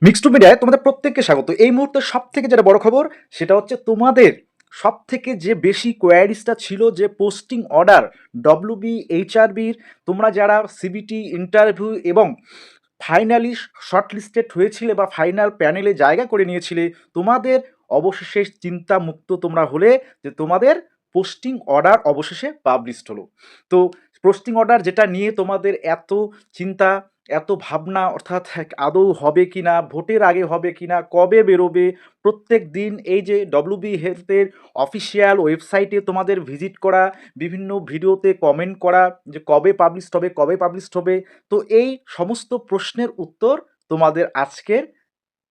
Mixed মিডিয়ায় তোমাদের প্রত্যেককে স্বাগত। এই মুহূর্তে সব থেকে যেটা বড় খবর সেটা হচ্ছে তোমাদের সব থেকে যে বেশি কোয়ারিজটা ছিল যে পোস্টিং অর্ডার ডব্লিউবি এইচআরবির, তোমরা যারা সিবিটি ইন্টারভিউ এবং ফাইনালি শর্টলিস্টেড হয়েছিলে বা ফাইনাল প্যানেলে জায়গা করে নিয়েছিলে, তোমাদের অবশেষে চিন্তামুক্ত তোমরা হলে যে তোমাদের পোস্টিং অর্ডার অবশেষে পাবলিশড হলো। তো পোস্টিং অর্ডার যেটা নিয়ে তোমাদের এত চিন্তা, এত ভাবনা, অর্থাৎ আদৌ হবে কি না, ভোটের আগে হবে কি না, কবে বেরোবে, প্রত্যেক দিন এই যে ডব্লিউবি হেলথের অফিসিয়াল ওয়েবসাইটে তোমাদের ভিজিট করা, বিভিন্ন ভিডিওতে কমেন্ট করা যে কবে পাবলিশড হবে, কবে পাবলিশড হবে। তো এই সমস্ত প্রশ্নের উত্তর তোমাদের আজকের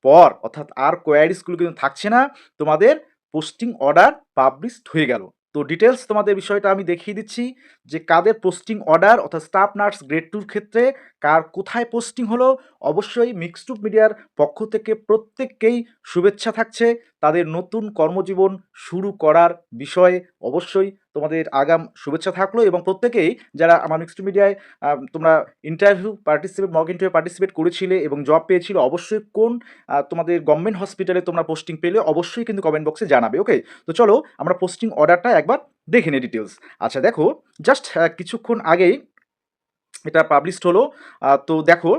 পর, অর্থাৎ আর কোয়ারিজগুলো কিন্তু থাকছে না, তোমাদের পোস্টিং অর্ডার পাবলিশড হয়ে গেল। তো ডিটেলস তোমাদের বিষয়টা আমি দেখিয়ে দিচ্ছি যে কাদের পোস্টিং অর্ডার, অর্থাৎ স্টাফ নার্স গ্রেড টুর ক্ষেত্রে কার কোথায় পোস্টিং হলো। অবশ্যই মিক্সড মিডিয়ার পক্ষ থেকে প্রত্যেককেই শুভেচ্ছা থাকছে তাদের নতুন কর্মজীবন শুরু করার বিষয়ে। অবশ্যই তোমাদের আগাম শুভেচ্ছা থাকলো এবং প্রত্যেকেই যারা আমার মিক্সড মিডিয়ায় তোমরা interview participate, mock interview participate করেছিলে এবং জব পেয়েছিল, অবশ্যই কোন তোমাদের গভর্নমেন্ট হসপিটালে তোমরা পোস্টিং পেলে অবশ্যই কিন্তু কমেন্ট বক্সে জানাবে। ওকে, তো চলো আমরা পোস্টিং অর্ডারটা একবার দেখে নিই ডিটেলস। আচ্ছা দেখো, জাস্ট কিছুক্ষণ আগেই এটা পাবলিশড হলো। তো দেখো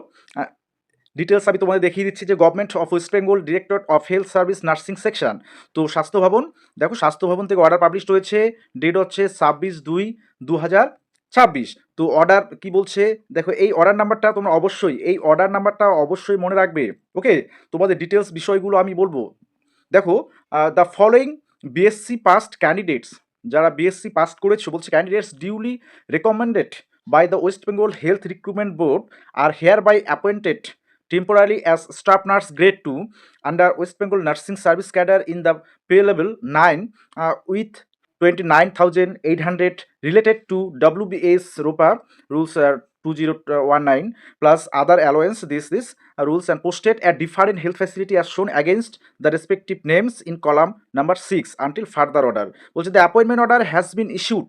ডিটেলস আমি তোমাদের দেখিয়ে দিচ্ছি যে government of West Bengal directorate of health service nursing section. তো স্বাস্থ্য ভবন, দেখো স্বাস্থ্য ভবন থেকে অর্ডার পাবলিশড হয়েছে, ডেট হচ্ছে 26/2/2026। তো অর্ডার কি বলছে দেখো, এই অর্ডার নাম্বারটা তোমরা অবশ্যই, এই অর্ডার নাম্বারটা অবশ্যই মনে রাখবে। ওকে, তোমাদের ডিটেলস বিষয়গুলো আমি বলবো। দেখো, the following BSc past candidates, যারা বিএসসি পাস করেছো বলছে, candidates duly recommended by the West Bengal Health Recruitment Board are hereby appointed temporarily as staff nurse grade 2 under West Bengal Nursing Service cadre in the pay level 9 with 29,800 related to WBS ROPA rules 2019 plus other allowance this rules and posted at different health facility as shown against the respective names in column number 6 until further order. বলছে the appointment order has been issued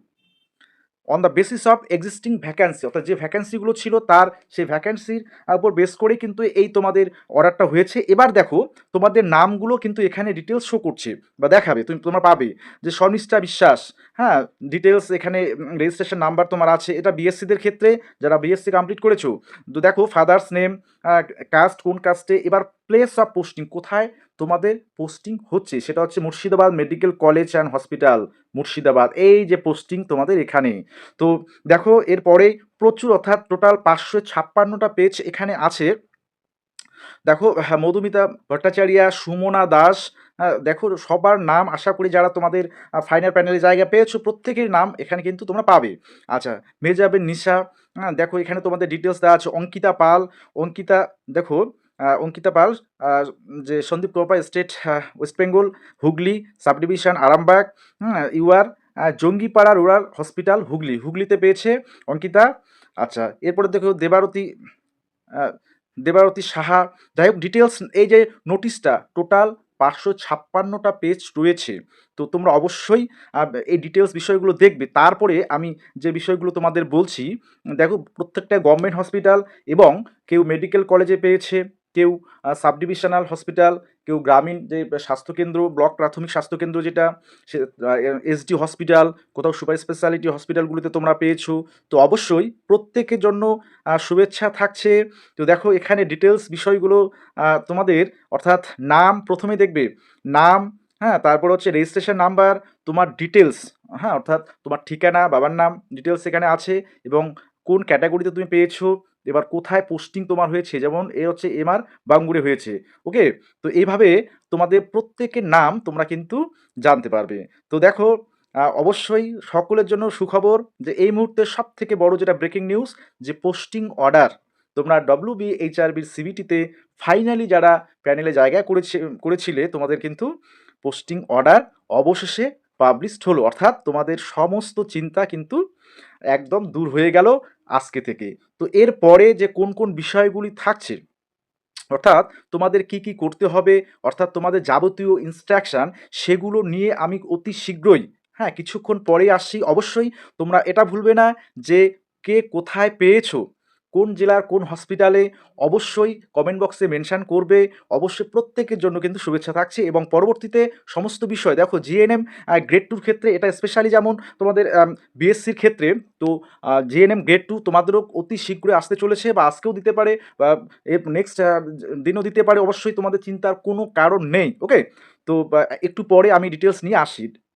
on the basis of existing vacancy, অর্থাৎ যে ভ্যাকান্সিগুলো ছিল তার সেই ভ্যাকান্সির উপর base করে কিন্তু এই তোমাদের অর্ডারটা হয়েছে। এবার দেখো তোমাদের নামগুলো কিন্তু এখানে ডিটেলস শো করছে বা দেখাবে, তোমরা পাবে যে শর্মিষ্ঠা বিশ্বাস, হ্যাঁ ডিটেলস এখানে রেজিস্ট্রেশন নাম্বার তোমার আছে। এটা বিএসসিদের ক্ষেত্রে যারা বিএসসি কমপ্লিট করেছো। তো দেখো ফাদার্স নেম, কাস্ট কোন কাস্টে, এবার প্লেস অফ পোস্টিং কোথায় তোমাদের পোস্টিং হচ্ছে সেটা হচ্ছে Murshidabad medical college and hospital Murshidabad, এই যে পোস্টিং তোমাদের এখানে। তো দেখো এরপরে প্রচুর, অর্থাৎ টোটাল 556টা পেজ এখানে আছে। দেখো হ্যাঁ, মধুমিতা ভট্টাচার্য, সুমনা দাস, দেখো সবার নাম আশা করি যারা তোমাদের ফাইনাল প্যানেলে জায়গা পেয়েছো প্রত্যেকের নাম এখানে কিন্তু তোমরা পাবে। আচ্ছা, মেজাবেন নিশা, হ্যাঁ দেখো এখানে তোমাদের ডিটেলস দেওয়া আছে। অঙ্কিতা পাল, অঙ্কিতা দেখো অঙ্কিতা পাল, যে সন্দীপ কোপা state West Bengal Hooghly sub division Arambagh, UR Jangipara rural hospital Hooghly, হুগলিতে পেয়েছে অঙ্কিতা। আচ্ছা এরপরে দেখো দেবারতী, আহ, দেবারতী সাহা। যাই হোক ডিটেলস, এই যে নোটিশটা টোটাল 556টা পেজ রয়েছে। তো তোমরা অবশ্যই এই ডিটেলস বিষয়গুলো দেখবে। তারপরে আমি যে বিষয়গুলো তোমাদের বলছি, দেখো প্রত্যেকটা গভর্নমেন্ট হসপিটাল এবং কেউ মেডিকেল কলেজে পেয়েছে, কেউ সাব ডিভিশনাল হসপিটাল, কেউ গ্রামীণ যে স্বাস্থ্যকেন্দ্র, ব্লক প্রাথমিক স্বাস্থ্যকেন্দ্র যেটা, সে এসডি হসপিটাল, কোথাও সুপার স্পেশালিটি হসপিটালগুলিতে তোমরা পেয়েছো। তো অবশ্যই প্রত্যেকের জন্য শুভেচ্ছা থাকছে। তো দেখো এখানে ডিটেলস বিষয়গুলো তোমাদের, অর্থাৎ নাম প্রথমে দেখবে, নাম, হ্যাঁ তারপর হচ্ছে রেজিস্ট্রেশন নাম্বার, তোমার ডিটেলস, হ্যাঁ অর্থাৎ তোমার ঠিকানা, বাবার নাম ডিটেলস এখানে আছে এবং কোন ক্যাটাগরিতে তুমি পেয়েছো, এবার কোথায় পোস্টিং তোমার হয়েছে, যেমন এ হচ্ছে এমআর বাঙ্গুরে হয়েছে। ওকে, তো এইভাবে তোমাদের প্রত্যেকের নাম তোমরা কিন্তু জানতে পারবে। তো দেখো অবশ্যই সকলের জন্য সুখবর যে এই মুহূর্তে সব থেকে বড় যেটা ব্রেকিং নিউজ, যে পোস্টিং অর্ডার তোমরা ডব্লিউবিএইচআরবির সিবিটিতে ফাইনালি যারা প্যানেলে জায়গা করেছিলে তোমাদের কিন্তু পোস্টিং অর্ডার অবশেষে পাবলিশড হলো, অর্থাৎ তোমাদের সমস্ত চিন্তা কিন্তু একদম দূর হয়ে গেল আজকে থেকে। তো এর পরে যে কোন কোন বিষয়গুলি থাকছে, অর্থাৎ তোমাদের কি কি করতে হবে, অর্থাৎ তোমাদের যাবতীয় ইনস্ট্রাকশান, সেগুলো নিয়ে আমি অতি শীঘ্রই, হ্যাঁ কিছুক্ষণ পরেই আসছি। অবশ্যই তোমরা এটা ভুলবে না যে কে কোথায় পেয়েছো, কোন জেলার কোন হসপিটালে, অবশ্যই কমেন্ট বক্সে মেনশন করবে। অবশ্যই প্রত্যেকের জন্য কিন্তু শুভেচ্ছা থাকছে এবং পরবর্তীতে সমস্ত বিষয় দেখো জিএনএম গ্রেড 2 র ক্ষেত্রে এটা স্পেশালি যেমন তোমাদের বিএসসির ক্ষেত্রে তো জিএনএম গ্রেড 2 তোমাদেরও অতি শীঘ্রই আসতে চলেছে বা আজকেও দিতে পারে বা এর নেক্সট দিনও দিতে পারে। অবশ্যই তোমাদের চিন্তার কোনো কারণ নেই। ওকে? তো একটু পরে আমি ডিটেইলস নিয়ে আসি।